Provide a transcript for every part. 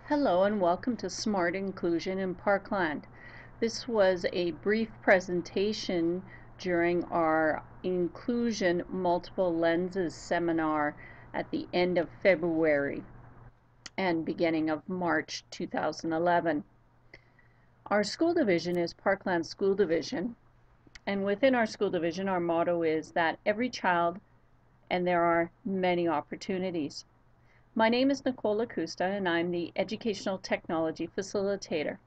Hello and welcome to Smart Inclusion in Parkland. This was a brief presentation during our Inclusion Multiple Lenses seminar at the end of February and beginning of March 2011. Our school division is Parkland School Division, and within our school division our motto is that every child and there are many opportunities. My name is Nicole Acusta and I'm the Educational Technology Facilitator.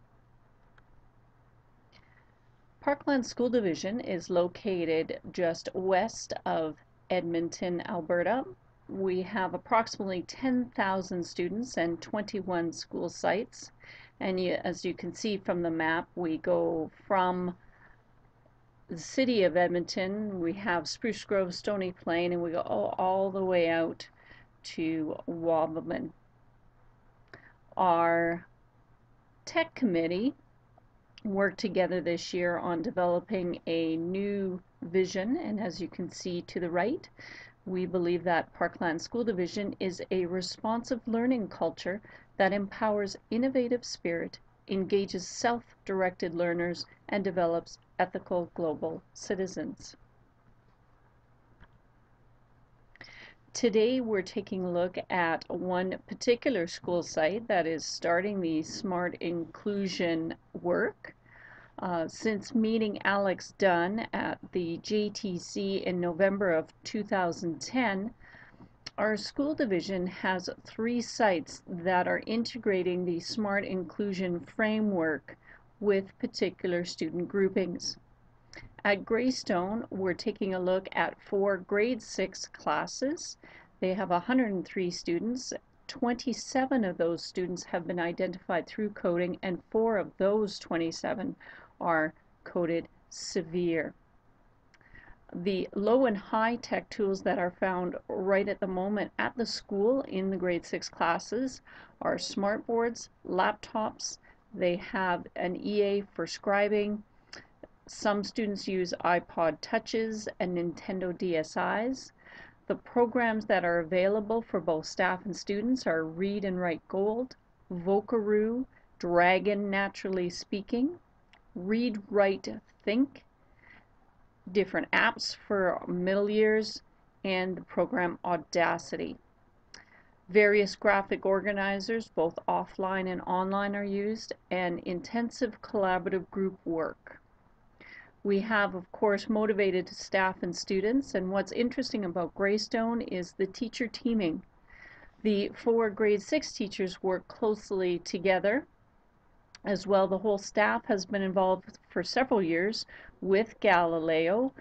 Parkland School Division is located just west of Edmonton, Alberta. We have approximately 10,000 students and 21 school sites. And as you can see from the map, we go from the city of Edmonton, we have Spruce Grove, Stony Plain, and we go all the way out to Wabamun. Our tech committee worked together this year on developing a new vision, and as you can see to the right, we believe that Parkland School Division is a responsive learning culture that empowers innovative spirit, engages self-directed learners, and develops ethical global citizens. Today we're taking a look at one particular school site that is starting the smart inclusion work. Since meeting Alex Dunn at the JTC in November of 2010, our school division has 3 sites that are integrating the smart inclusion framework with particular student groupings. At Greystone, we're taking a look at 4 grade 6 classes. They have 103 students. 27 of those students have been identified through coding, and 4 of those 27 are coded severe. The low and high tech tools that are found right at the moment at the school in the grade 6 classes are smartboards, laptops. They have an EA for scribing. Some students use iPod Touches and Nintendo DSIs. The programs that are available for both staff and students are Read and Write Gold, Vocaroo, Dragon Naturally Speaking, Read, Write, Think, different apps for middle years, and the program Audacity. Various graphic organizers, both offline and online, are used, and intensive collaborative group work. We have, of course, motivated staff and students, and what's interesting about Greystone is the teacher teaming. The 4 grade 6 teachers work closely together. As well, the whole staff has been involved for several years with Galileo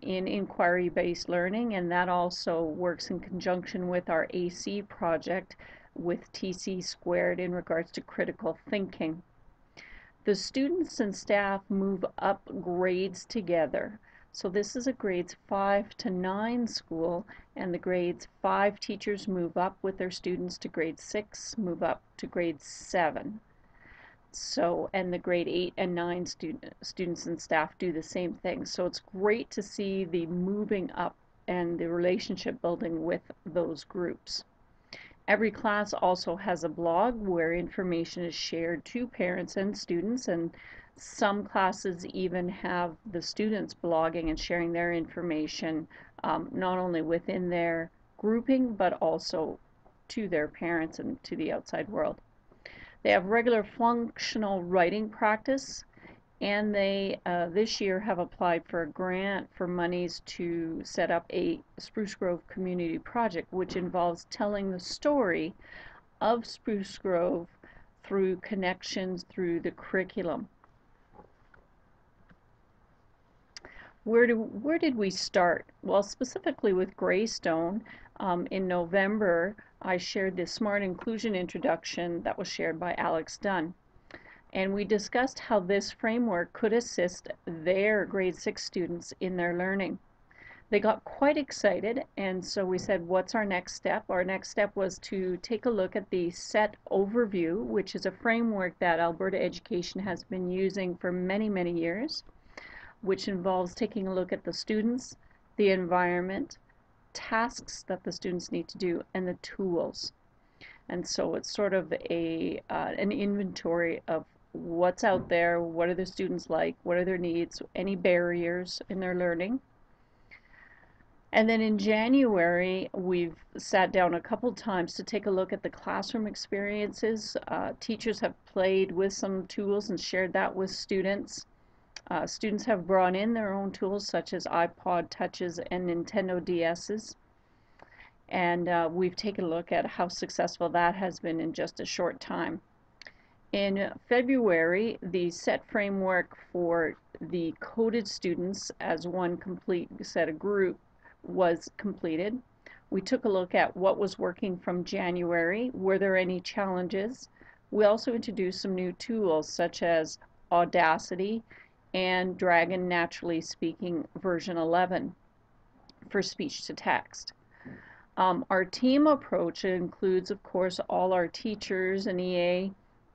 in inquiry-based learning, and that also works in conjunction with our AC project with TC Squared in regards to critical thinking. The students and staff move up grades together. So this is a grades 5 to 9 school, and the grades 5 teachers move up with their students to grade 6, move up to grade 7. So, and the grade 8 and 9 students and staff do the same thing. So it's great to see the moving up and the relationship building with those groups. Every class also has a blog where information is shared to parents and students, and some classes even have the students blogging and sharing their information not only within their grouping but also to their parents and to the outside world. They have regular functional writing practice, and they this year have applied for a grant for monies to set up a Spruce Grove community project, which involves telling the story of Spruce Grove through connections through the curriculum. Where did we start? Well, specifically with Greystone, in November I shared the Smart Inclusion introduction that was shared by Alex Dunn. And we discussed how this framework could assist their grade 6 students in their learning. They got quite excited, and so we said, what's our next step? Our next step was to take a look at the SET overview, which is a framework that Alberta Education has been using for many, many years, which involves taking a look at the students, the environment, tasks that the students need to do, and the tools. And so it's sort of an inventory of what's out there, what are the students like, what are their needs, any barriers in their learning. And then in January, we've sat down a couple times to take a look at the classroom experiences. Teachers have played with some tools and shared that with students. Students have brought in their own tools such as iPod Touches and Nintendo DS's. And we've taken a look at how successful that has been in just a short time. In February, the set framework for the coded students as one complete set of group was completed. We took a look at what was working from January. Were there any challenges? We also introduced some new tools such as Audacity and Dragon Naturally Speaking version 11 for speech to text. Our team approach includes, of course, all our teachers and EA,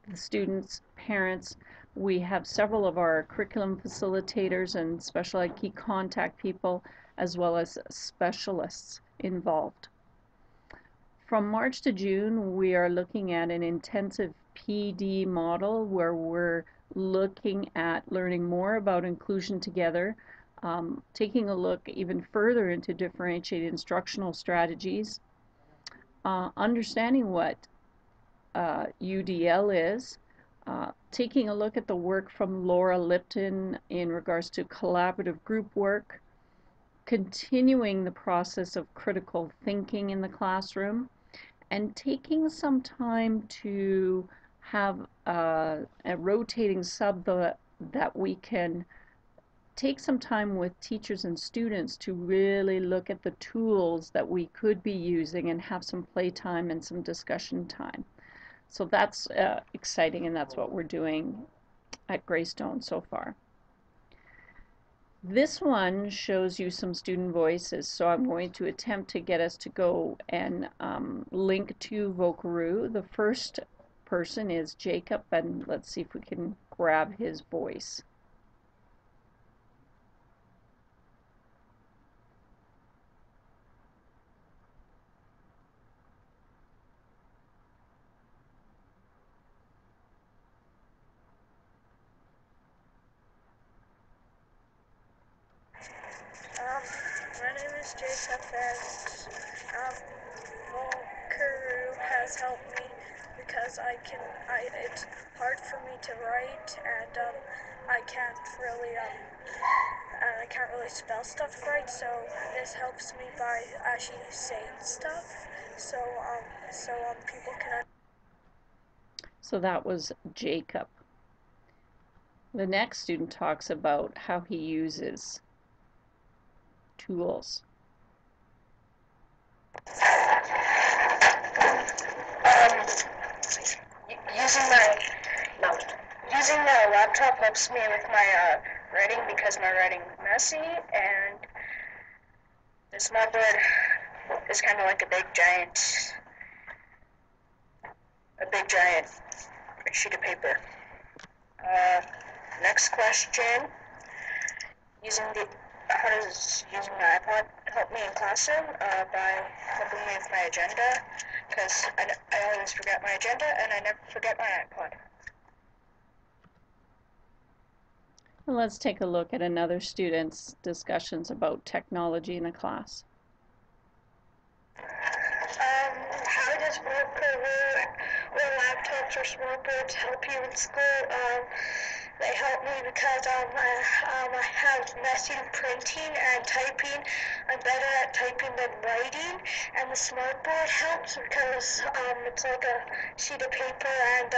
the students, parents. We have several of our curriculum facilitators and special ed key contact people, as well as specialists involved. From March to June, we are looking at an intensive PD model where we're looking at learning more about inclusion together, taking a look even further into differentiated instructional strategies, understanding what UDL is, taking a look at the work from Laura Lipton in regards to collaborative group work, continuing the process of critical thinking in the classroom, and taking some time to have a rotating sub that we can take some time with teachers and students to really look at the tools that we could be using and have some playtime and some discussion time. So that's exciting, and that's what we're doing at Greystone so far. This one shows you some student voices, so I'm going to attempt to get us to go and link to Vocaroo. The first person is Jacob, and let's see if we can grab his voice. My name is Jacob, and Vocaroo has helped me because it's hard for me to write, and I can't really spell stuff right, so this helps me by actually saying stuff, so people can. So that was Jacob. The next student talks about how he uses tools. Using my laptop helps me with my writing because my writing is messy, and the smartboard is kind of like a big giant sheet of paper. Next question: how does using my iPod help me in classroom? By helping me with my agenda, because I always forget my agenda and I never forget my iPod. Let's take a look at another student's discussions about technology in the class. How does Vocaroo or laptops or smartboards help you in school? They help me because I have messy printing and typing. I'm better at typing than writing, and the smartboard helps because it's like a sheet of paper, and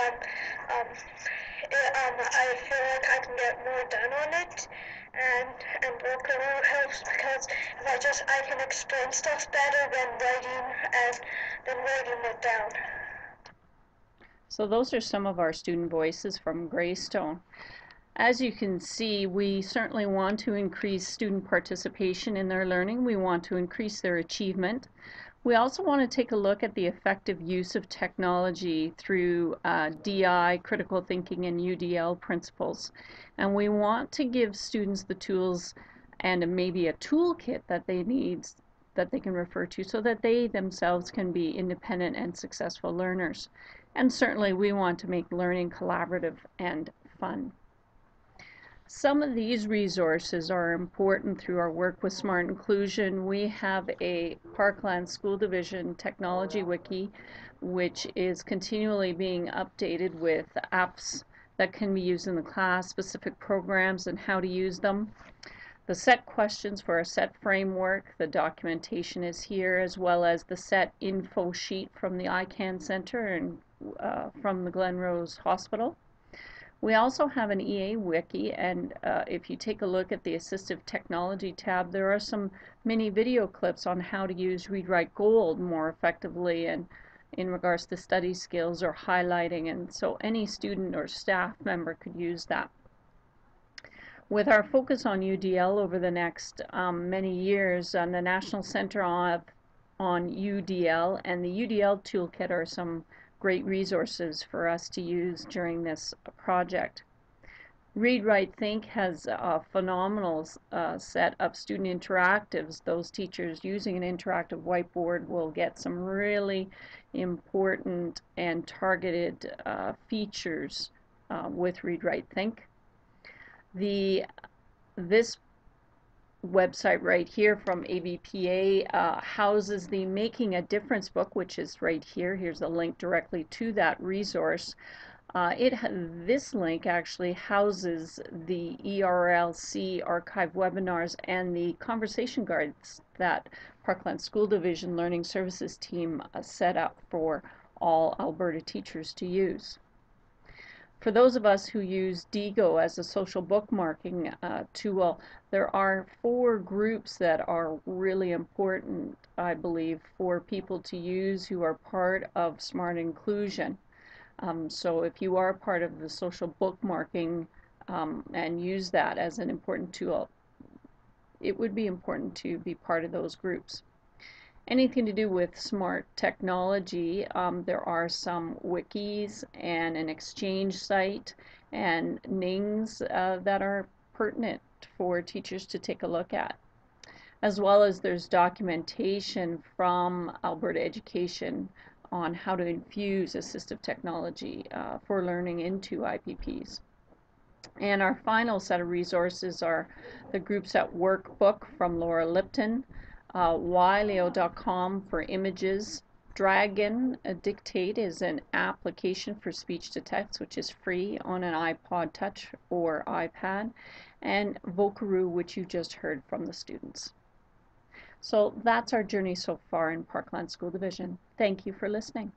I feel like I can get more done on it. And Vocaroo helps because I can explain stuff better than writing it down. So those are some of our student voices from Greystone. As you can see, we certainly want to increase student participation in their learning. We want to increase their achievement. We also want to take a look at the effective use of technology through DI, critical thinking, and UDL principles. And we want to give students the tools and maybe a toolkit that that they can refer to so that they themselves can be independent and successful learners. And certainly we want to make learning collaborative and fun. Some of these resources are important through our work with Smart Inclusion. We have a Parkland School Division Technology Wiki, which is continually being updated with apps that can be used in the class, specific programs, and how to use them. The set questions for our set framework, the documentation is here, as well as the set info sheet from the ICANN Center and from the Glen Rose Hospital. We also have an EA wiki, and if you take a look at the assistive technology tab, there are some mini video clips on how to use Read Write Gold more effectively and in regards to study skills or highlighting, and so any student or staff member could use that. With our focus on UDL over the next many years, the National Center on UDL and the UDL Toolkit are some great resources for us to use during this project. Read, Write, Think has a phenomenal set of student interactives. Those teachers using an interactive whiteboard will get some really important and targeted features with Read, Write, Think. This website right here from ABPA houses the Making a Difference book, which is right here. Here's a link directly to that resource. This link actually houses the ERLC archive webinars and the conversation guides that Parkland School Division Learning Services team set up for all Alberta teachers to use. For those of us who use Digo as a social bookmarking tool, there are 4 groups that are really important, I believe, for people to use who are part of Smart Inclusion. So if you are part of the social bookmarking and use that as an important tool, it would be important to be part of those groups. Anything to do with smart technology, there are some wikis and an exchange site and NINGs that are pertinent for teachers to take a look at. As well as there's documentation from Alberta Education on how to infuse assistive technology for learning into IPPs. And our final set of resources are the Groups at Work book from Laura Lipton, Yleo.com for images. Dragon Dictate is an application for speech to text, which is free on an iPod Touch or iPad, and Vocaroo, which you just heard from the students. So that's our journey so far in Parkland School Division. Thank you for listening.